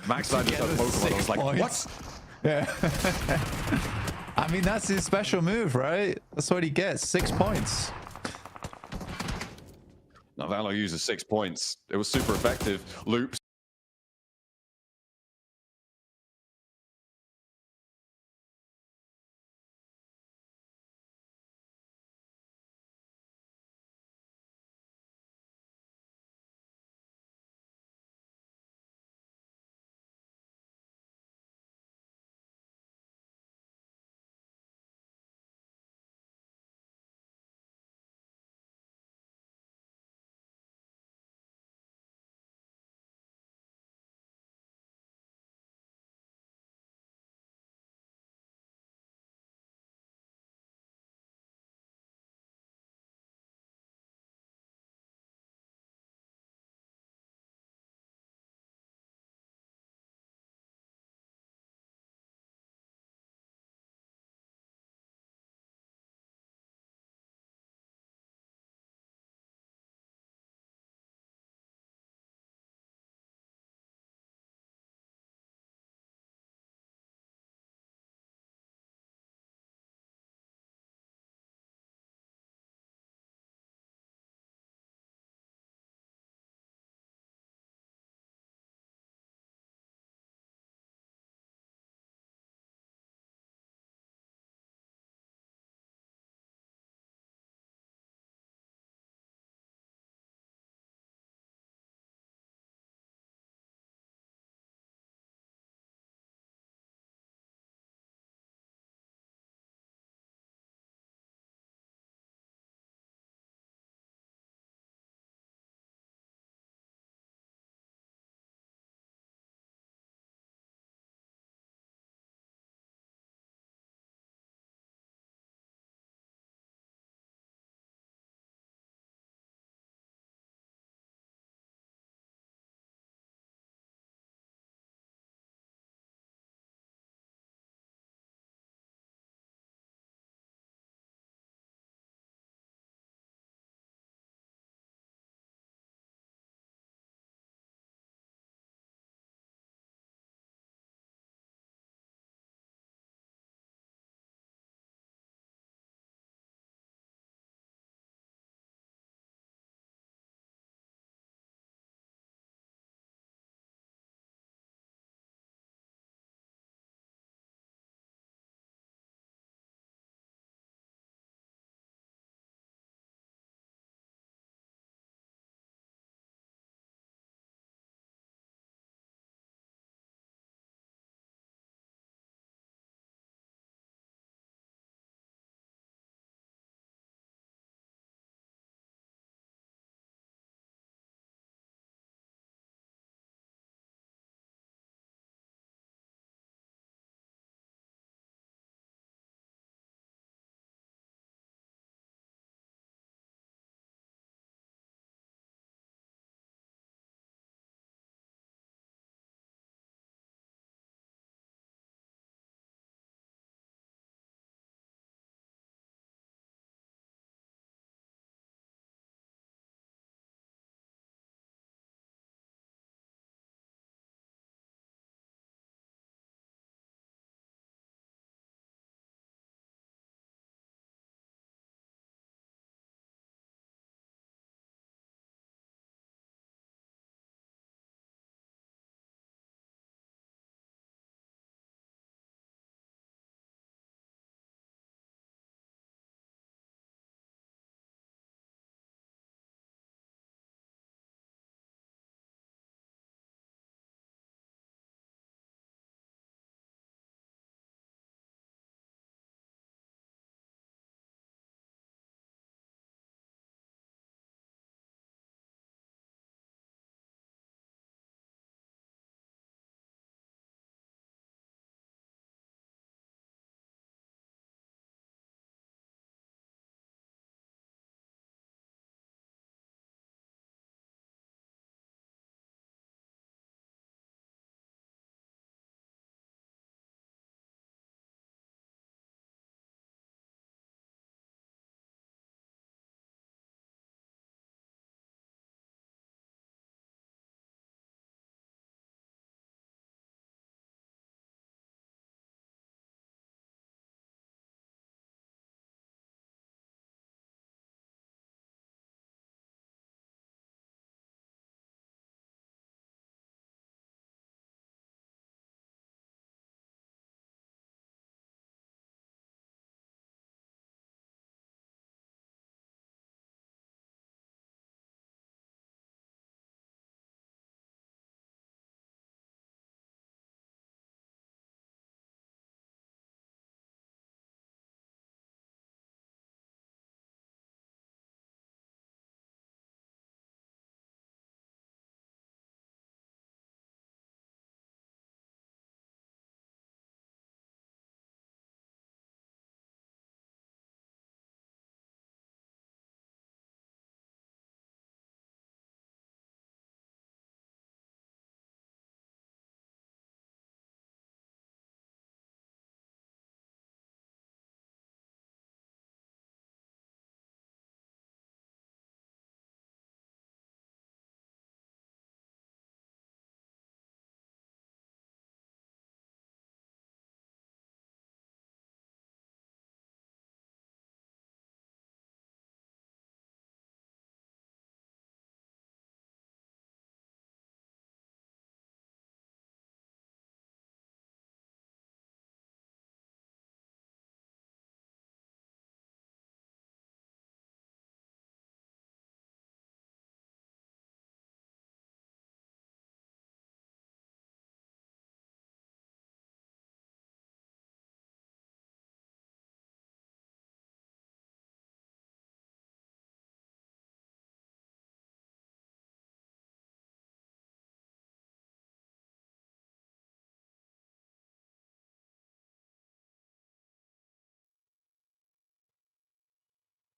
Max and I just had Pokemon. I was like, points. what? Yeah. I mean, that's his special move, right? That's what he gets. 6 points. Now Valo uses 6 points. It was super effective. Loops.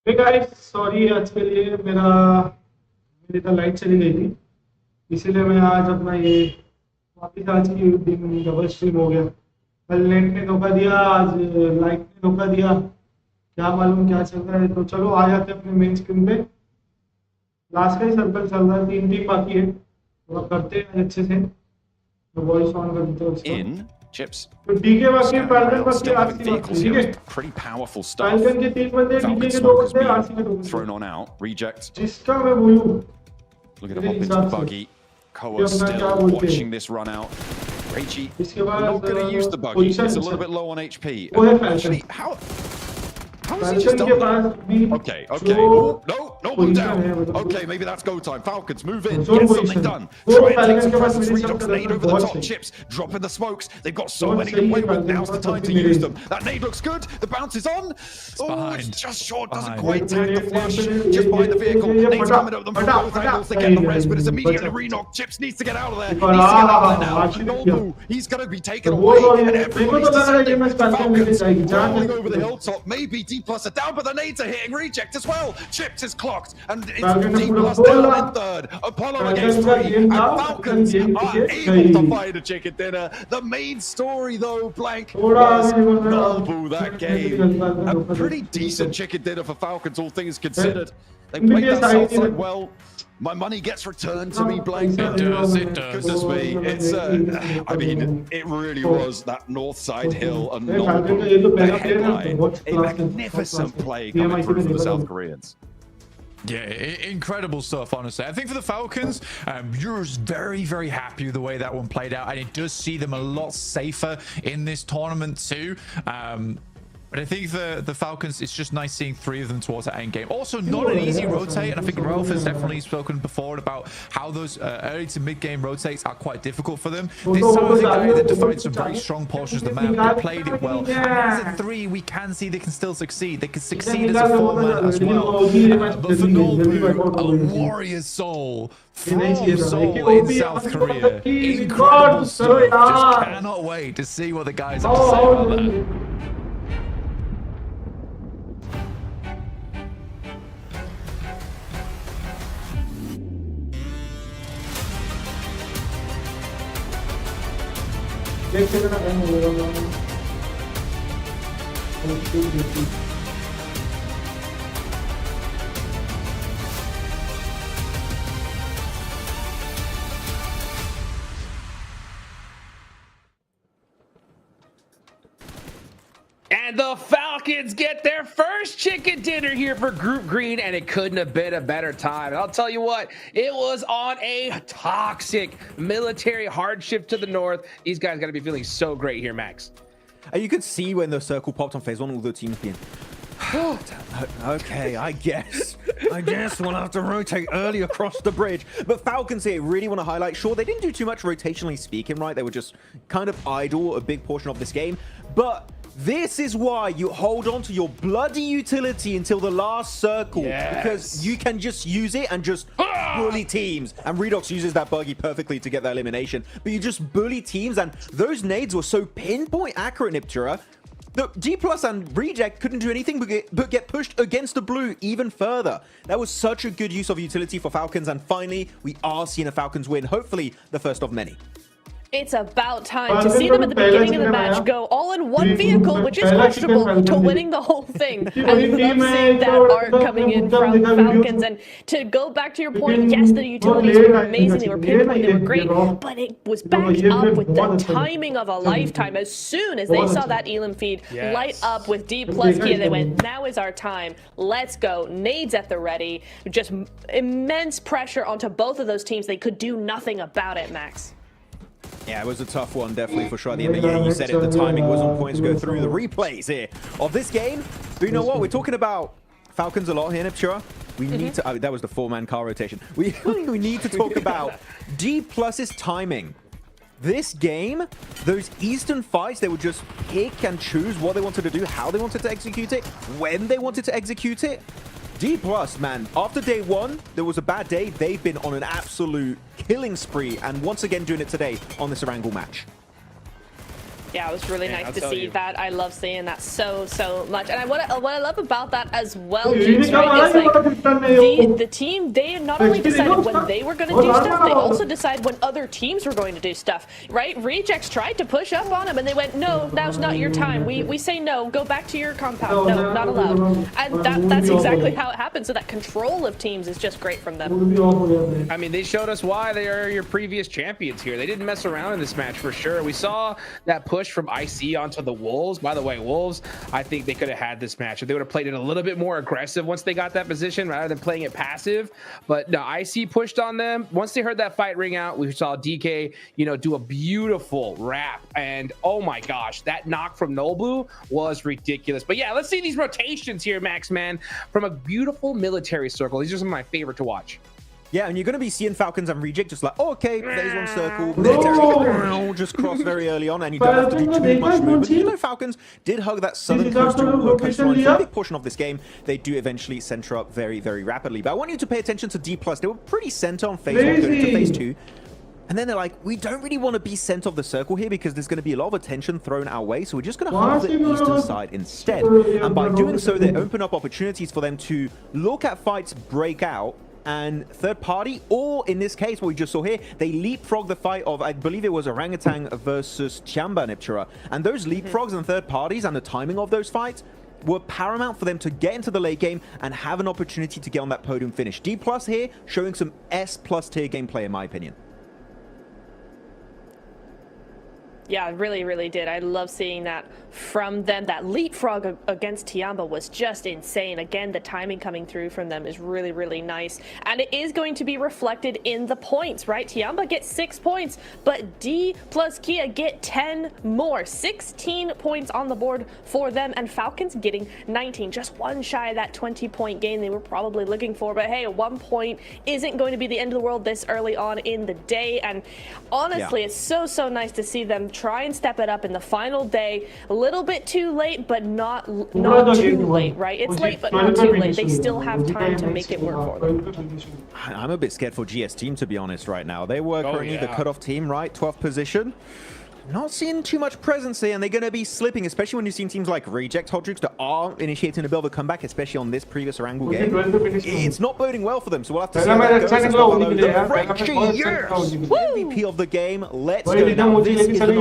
Hey guys sorry आज के लिए मेरी तो light चली गई थी, इसीलिए मैं आज अपना ये वापस आज की दिन डबल स्ट्रीम हो गया। कल नेट ने धोखा दिया, आज लाइट ने धोखा दिया, क्या मालूम क्या चल रहा है। तो चलो आ जाते हैं अपने मेन स्क्रीन पे। लास्ट का ही सर्कल चल रहा है, 3 टीम बाकी है, तो करते हैं अच्छे से। तो वॉइस ऑन कर देते हैं उसका। Chips. तो डीके बाकी, फाल्कन बाकी, Still having आरसी vehicles बाकी, ठीक here. है। It's pretty powerful stuff. Falcon के 3 बंदे, डीके Falcon के 2 smoke has बंदे, आरसी के 2 been बंदे। thrown on out. Reject. जिसका मैं बोलूं Looking to hop into the buggy. Koa still watching this run out. Reichi not going to use the buggy. It's a little bit low on HP. Actually, how has he just done that? Okay. Oh, no one down. Okay, maybe that's go time. Falcons, move in. Get something done. Try and take some presence. Redox nade over the top. Chips dropping the smokes. They've got so many to play with. Now's the time to use them. That nade looks good. The bounce is on. Oh, it's just short. Doesn't quite tag the flush. Just behind the vehicle. Nade's coming at them from both angles. They get the res, but it's immediately re-knocked. Chips needs to get out of there. Needs to get out of there now. Nobu, he's going to be taken away. And everybody's descending. Falcons rolling over the hilltop. Maybe D plus are down, but the nades are hitting reject as well. Chips is clocked, and it's D plus down in third. Apollo against 3, and Falcons are able to find a chicken dinner. The main story, though, Blank, was Nobu that game. A pretty decent chicken dinner for Falcons, all things considered. They played that south side well. My money gets returned to me, Blank. It does, it does. Goodness me, it's I mean, it really was that north side hill and Nobu, the headline. A magnificent play coming through for the South Koreans. Yeah, incredible stuff, honestly. I think for the Falcons, you're very happy with the way that one played out, and it does see them a lot safer in this tournament too. But I think the Falcons, it's just nice seeing 3 of them towards that end game. Also, not an easy rotate, and I think Ralph has definitely spoken before about how those early to mid game rotates are quite difficult for them. This time, I think they defined some very strong portions of the map. They played it well. And as a 3, we can see they can still succeed. They can succeed as a 4-man as well. But for Nobu, a warrior soul from Seoul in South Korea. Incredible stuff. Just cannot wait to see what the guys have to say about that. And the Falcons get their first chicken dinner here for Group Green, and it couldn't have been a better time. And I'll tell you what, it was on a toxic military hardship to the north. These guys got to be feeling so great here, Max. You could see when the circle popped on phase 1, all the teams being, okay, I guess we'll have to rotate early across the bridge. But Falcons here really want to highlight, sure, they didn't do too much rotationally speaking, right? They were just kind of idle a big portion of this game. But this is why you hold on to your bloody utility until the last circle. Yes. Because you can just use it and just bully teams. And Redox uses that buggy perfectly to get that elimination. But you just bully teams, and those nades were so pinpoint accurate, Niptura. The D Plus and Reject couldn't do anything but get pushed against the blue even further. That was such a good use of utility for Falcons, and finally, we are seeing a Falcons win, hopefully the first of many. It's about time to see them at the beginning of the match go all in one vehicle, which is questionable, to winning the whole thing. I love seeing that arc coming in from Falcons. And to go back to your point, yes, the utilities were amazing, they were pinpoint, they were great, but it was backed up with the timing of a lifetime. As soon as they saw that Elam feed light up with D plus key, they went, now is our time, let's go. Nades at the ready, just immense pressure onto both of those teams. They could do nothing about it, Max. Yeah, it was a tough one, definitely, for sure. At the end of the year, you said it, the timing was on point to go through the replays here of this game. But you know what? We're talking about Falcons a lot here, Niptura. We need to... Oh, that was the 4-man car rotation. We need to talk about D Plus's timing. This game, those Eastern fights, they would just pick and choose what they wanted to do, how they wanted to execute it, when they wanted to execute it. D Plus, man, after day 1, there was a bad day. They've been on an absolute killing spree, and once again doing it today on this Erangel match. Yeah, it was really nice to see that. I love seeing that so much. And what I love about that as well, Jinx, right, is like the team, they not only decided when they were going to do stuff, they also decided when other teams were going to do stuff, right? Rejects tried to push up on them and they went, no, now's not your time. We say no, go back to your compound. No, not allowed. And that's exactly how it happened. So that control of teams is just great from them. I mean, they showed us why they are your previous champions here. They didn't mess around in this match for sure. We saw that push from IC onto the Wolves. By the way, Wolves, I think they could have had this match if they would have played it a little bit more aggressive once they got that position rather than playing it passive. But no, IC pushed on them. Once they heard that fight ring out, we saw DK, do a beautiful wrap. And oh my gosh, that knock from Nobu was ridiculous. But yeah, let's see these rotations here, Max, man, from a beautiful military circle. These are some of my favorite to watch. Yeah, and you're going to be seeing Falcons and Reject just like, oh, okay, phase one circle, military, just cross very early on, and you don't have to do too much movement. But Falcons did hug that southern coastal coastline for a big portion of this game. They do eventually center up very, very rapidly. But I want you to pay attention to D+. They were pretty center on phase one going into phase two. And then they're like, we don't really want to be center of the circle here because there's going to be a lot of attention thrown our way. So we're just going to hold the eastern side instead. And by doing so, they open up opportunities for them to look at fights break out. And third party, or in this case, what we just saw here, they leapfrog the fight of, I believe it was Orangutan versus Chamba Niptura. And those leapfrogs and third parties and the timing of those fights were paramount for them to get into the late game and have an opportunity to get on that podium finish. D+ here, showing some S+ tier gameplay, in my opinion. Yeah, really, really did. I love seeing that from them. That leapfrog against Tiamba was just insane. Again, the timing coming through from them is really, really nice. And it is going to be reflected in the points, right? Tiamba gets 6 points, but D plus Kia get 10 more. 16 points on the board for them, and Falcons getting 19. Just one shy of that 20-point gain they were probably looking for. But hey, 1 point isn't going to be the end of the world this early on in the day. And honestly, it's so nice to see them try and step it up in the final day. A little bit too late, but not too late, right? It's late, but not too late. They still have time to make it work for them. I'm a bit scared for GS team, to be honest, right now. They were currently the cutoff team, right? 12th position. Not seeing too much presence here, and they're going to be slipping, especially when you've seen teams like Reject, Hodrix that are initiating a bit of a comeback, especially on this previous Orangu game. It's not boding well for them, so we'll have to see how that goes. MVP of the game. Let's go. Now, this is the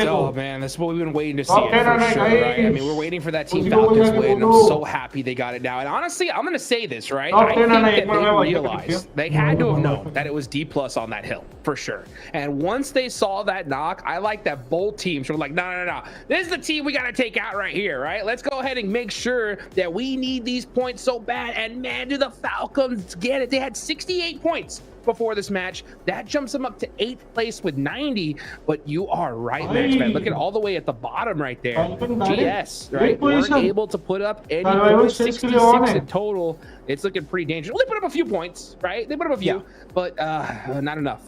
Oh man, that's what we've been waiting to see for sure, right? I mean, we're waiting for that Team Falcons win. I'm so happy they got it now. And honestly, I'm going to say this, right? I think that they realized, they had to have known that it was D+ on that hill, for sure. And once they saw that knock, I like that bold team. So we're like, no. This is the team we got to take out right here, right? Let's go ahead and make sure that we need these points so bad. And man, do the Falcons get it. They had 68 points before this match. That jumps them up to 8th place with 90. But you are right, Max, man. Look at all the way at the bottom right there. GS, right? Weren't able to put up any points, 66 in total. It's looking pretty dangerous. Well, they put up a few points, right? They put up a few, but not enough.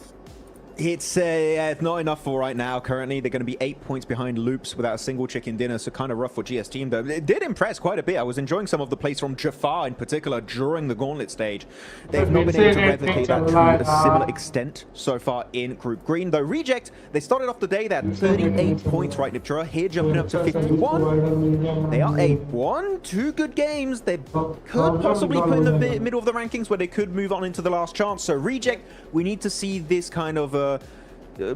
It's not enough for right now. Currently, they're going to be 8 points behind Loops without a single chicken dinner, so kind of rough for GS team, though. It did impress quite a bit. I was enjoying some of the plays from Jafar in particular during the Gauntlet stage. They've not been able to replicate that to a similar extent so far in Group Green, though. Reject, they started off the day, they had 38 points, right, Niptura? Here jumping up to 51. They are 8-1. 2 good games. They could possibly put in the middle of the rankings where they could move on into the last chance. So Reject, we need to see this kind of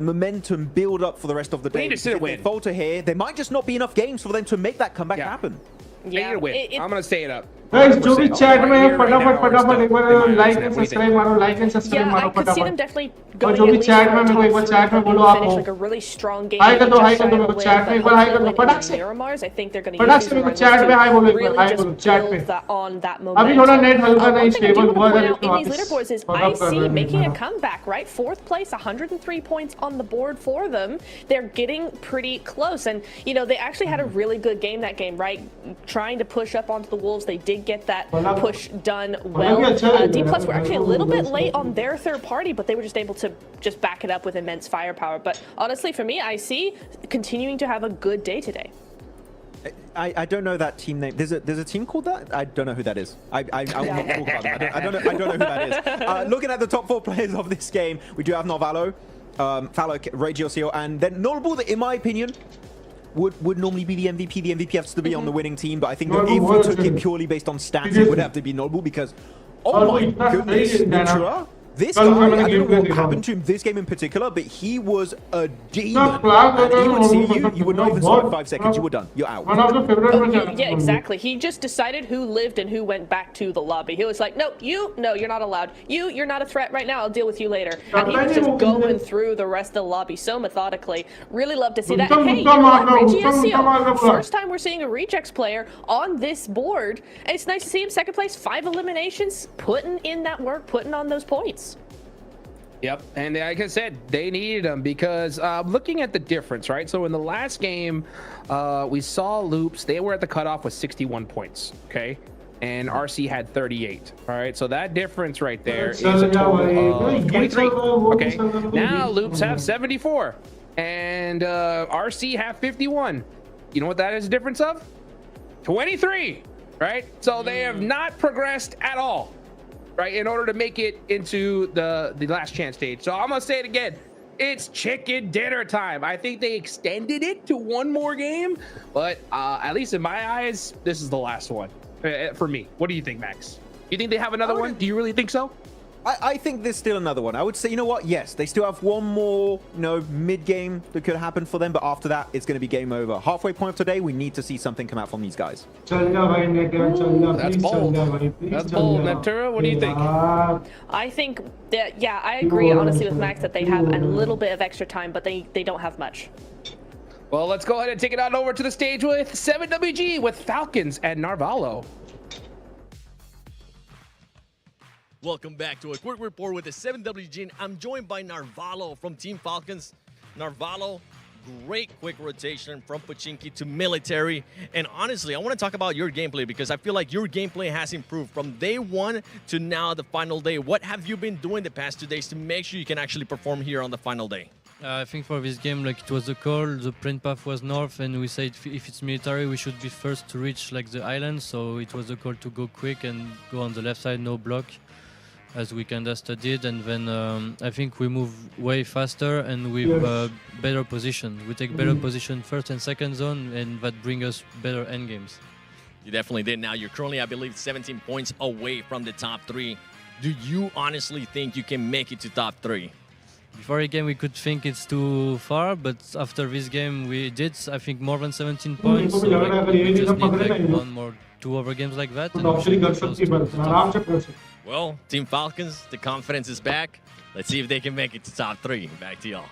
momentum build up for the rest of the day. If they falter here, there might just not be enough games for them to make that comeback happen. Yeah, I'm going to say it up. Guys, जो भी chat में है फटाफट एक बार like and subscribe मारो, like and subscribe मारो I could see them definitely और going जो at भी least chat में for मेरे को एक बार chat में बोलो आप finish like a really strong game. High कर दो just मेरे को chat में एक बार हाई कर दो फटाक से Miramars, I think they're going to फटाक use से these मेरे को chat में हाई बोलो एक बार really हाई just बोलो chat build पे that on that momentum. अभी थोड़ा नेट हल्का नहीं One thing I do stable want to हुआ point है out in these leaderboards is IC making a comeback, right? 4th place, 103 points on the board for them. They're getting pretty close, and they actually had a really good game that game, right? Trying to push up onto the Wolves, they did get that push done well. D+ were actually a little bit late on their third party, but they were just able to just back it up with immense firepower. But honestly, for me, I see continuing to have a good day today. I don't know that team name. There's a team called that? I don't know who that is. I will not talk about them. I don't know who that is. Looking at the top 4 players of this game, we do have Novalo. Fallow, Regio, and then Notable that, in my opinion, would normally be the MVP. The MVP has to be on the winning team, but I think that if we took it purely based on stats, it would have to be Notable because, oh my goodness, Nitra, this guy, I don't know what happened to him this game in particular, but he was a demon. And he would see you, you would not even survive 5 seconds, you were done, you're out. Yeah, exactly. He just decided who lived and who went back to the lobby. He was like, no, you're not allowed. You're not a threat right now. I'll deal with you later. And he was just going through the rest of the lobby so methodically. Really love to see that. And hey, you know what, Regio, first time we're seeing a Rejects player on this board. And it's nice to see him second place, 5 eliminations, putting in that work, putting on those points. Yep, and like I said, they needed them because looking at the difference, right? So in the last game, we saw Loops. They were at the cutoff with 61 points, okay? And RC had 38, all right? So that difference right there is a total of 23, okay? Now Loops have 74, and RC have 51. You know what that is a difference of? 23, right? So they have not progressed at all, right, in order to make it into the last chance stage. So I'm gonna say it again, it's chicken dinner time. I think they extended it to 1 more game, but at least in my eyes, this is the last one for me. What do you think, Max? You think they have another one? Do you really think so? I think there's still another one. I would say, you know what? Yes, they still have 1 more, mid-game that could happen for them, but after that, it's going to be game over. Halfway point of today, we need to see something come out from these guys. That's bold. That's bold. Natura, what do you think? I think that, yeah, I agree honestly with Max that they have a little bit of extra time, but they don't have much. Well, let's go ahead and take it on over to the stage with 7WG with Falcons and Narvalo. Welcome back to a quick report with the 7WG. I'm joined by Narvalo from Team Falcons. Narvalo, great quick rotation from Pochinki to military. And honestly, I want to talk about your gameplay because I feel like your gameplay has improved from day 1 to now the final day. What have you been doing the past 2 days to make sure you can actually perform here on the final day? I think for this game, like, it was a call, the print path was north, and we said if it's military, we should be first to reach like the island. So it was a call to go quick and go on the left side, no block, as we kinda studied, and then I think we move way faster and with better position. We take better position first and second zone, and that bring us better end games. You definitely did. Now you're currently, I believe, 17 points away from the top 3. Do you honestly think you can make it to top 3? Before a game, we could think it's too far, but after this game, we did, I think, more than 17 points. So like, we just need like 1 more, 2 other games like that. And we should be close to top. Well, Team Falcons, the confidence is back. Let's see if they can make it to top 3. Back to y'all.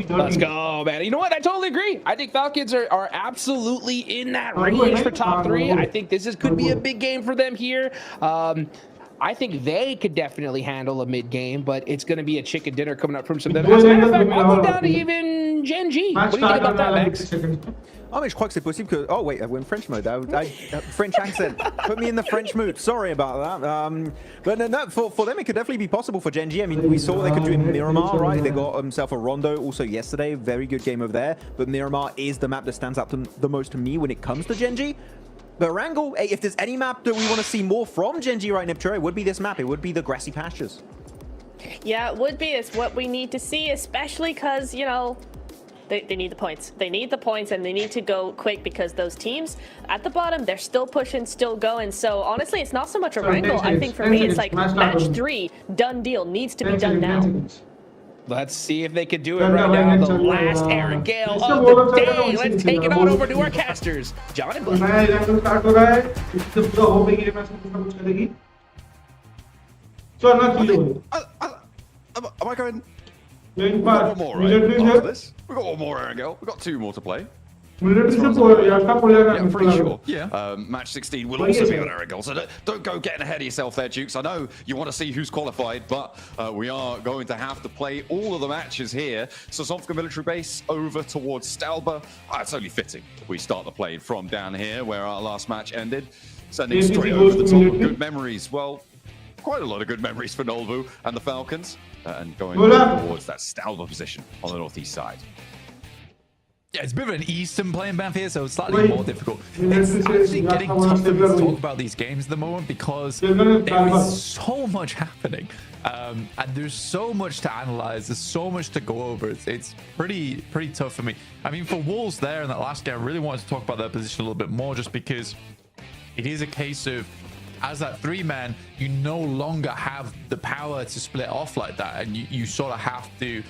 Let's go, man. You know what? I totally agree. I think Falcons are absolutely in that range for top 3. I think this could be a big game for them here. I think they could definitely handle a mid-game, but it's going to be a chicken dinner coming up from some of them. As a matter of fact, I'll go down to even Gen G. What do you think about that, Max? Ah, mais je crois que c'est possible que... Oh, wait, I went French mode. French accent. Put me in the French mood. Sorry about that. But no, for them, it could definitely be possible for Gen G. I mean, we saw what they could do in Miramar, right? They got themselves a Rondo also yesterday. Very good game over there. But Miramar is the map that stands out the most to me when it comes to Gen G. But Wrangle, if there's any map that we want to see more from Gen G right now, it would be this map. It would be the grassy pastures. Yeah, it would be. It's what we need to see, especially because, they need the points. They need the points, and they need to go quick because those teams at the bottom, they're still pushing, still going. So honestly, it's not so much a wrangle. I think for me, it's like match 3, done deal, needs to be done now. Let's see if they can do it right now. The last Aaron Gale of the day. Let's take it on over to our casters, John and Bud. Am I going? We've got 1 more, right? After this, we've got 1 more, Aaron Gale. We've got 2 more to play. Yeah, I'm pretty sure. Yeah. Match 16 will also be on Aragol, so don't go getting ahead of yourself there, Dukes. I know you want to see who's qualified, but we are going to have to play all of the matches here. Sosovka military base over towards Stalba. It's only fitting we start the play from down here where our last match ended. Sending straight over the top of good memories. Well, quite a lot of good memories for Nolvu and the Falcons. And going towards that Stalba position on the northeast side. Yeah, it's a bit of an Eastern playing path here, so it's slightly more difficult. It's actually getting tough for me to talk about these games at the moment because there is so much happening. And there's so much to analyze. There's so much to go over. It's pretty tough for me. I mean, for Wolves there in that last game, I really wanted to talk about their position a little bit more just because it is a case of, as that 3-man, you no longer have the power to split off like that, and you sort of have to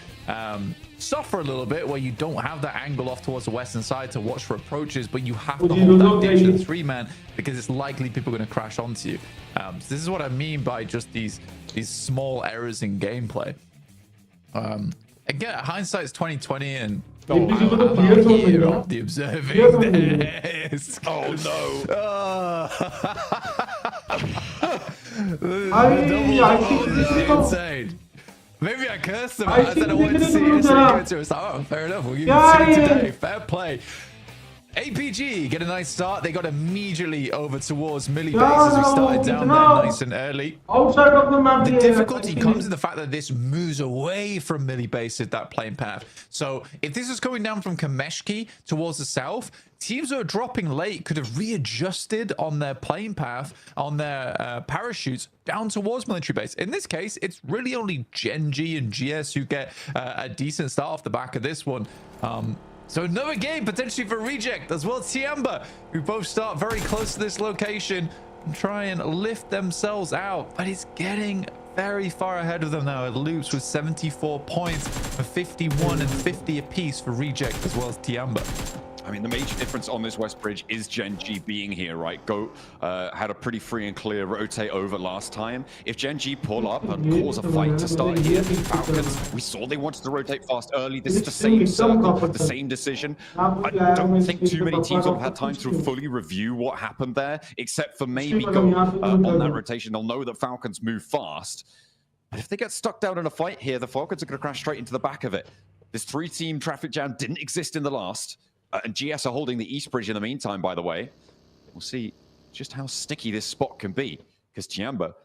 suffer a little bit where you don't have that angle off towards the western side to watch for approaches, but you have to hold that ditch in 3-man because it's likely people are going to crash onto you. So this is what I mean by just these small errors in gameplay. Again, hindsight's 2020, and I'm out here of the observing this. Oh no! Insane. Maybe I cursed him. I said I wanted to see it. So oh, fair enough. We'll give you 2 today. Fair play. APG get a nice start. They got immediately over towards Millie Base as we started down there nice and early. Outside of the map, the difficulty comes in the fact that this moves away from Millie Base at that plane path. So if this is coming down from Kameshki towards the south, teams that are dropping late could have readjusted on their plane path, on their parachutes down towards military base. In this case, it's really only Gen G and GS who get a decent start off the back of this one. So another game potentially for Reject as well as Tiamba, who both start very close to this location and try and lift themselves out. But it's getting very far ahead of them now. It loops with 74 points for 51 and 50 apiece for Reject as well as Tiamba. I mean, the major difference on this West Bridge is Gen G being here, right? Go had a pretty free and clear rotate over last time. If Gen G pull up and cause a fight to start here, Falcons, we saw they wanted to rotate fast early. This is the same circle, the same decision. I don't think too many teams will have had time to fully review what happened there, except for maybe go on that rotation. They'll know that Falcons move fast. But if they get stuck down in a fight here, the Falcons are going to crash straight into the back of it. This 3-team traffic jam didn't exist in the last. And GS are holding the East Bridge in the meantime, by the way. We'll see just how sticky this spot can be, because Tiamba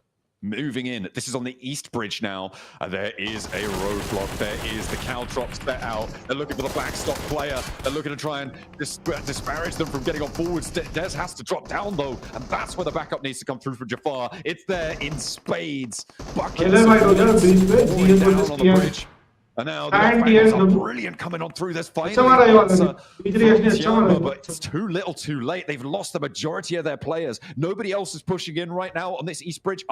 moving in. This is on the East Bridge now. There is a roadblock. There is the Caltrops set out. They're looking for the backstop player. They're looking to try and disparage them from getting on forwards. Des has to drop down, though, and that's where the backup needs to come through for Jafar. It's there in spades. Buckets down on the bridge. And now the offense are brilliant coming on through this fight. But it's too little too late. They've lost the majority of their players. Nobody else is pushing in right now on this East Bridge.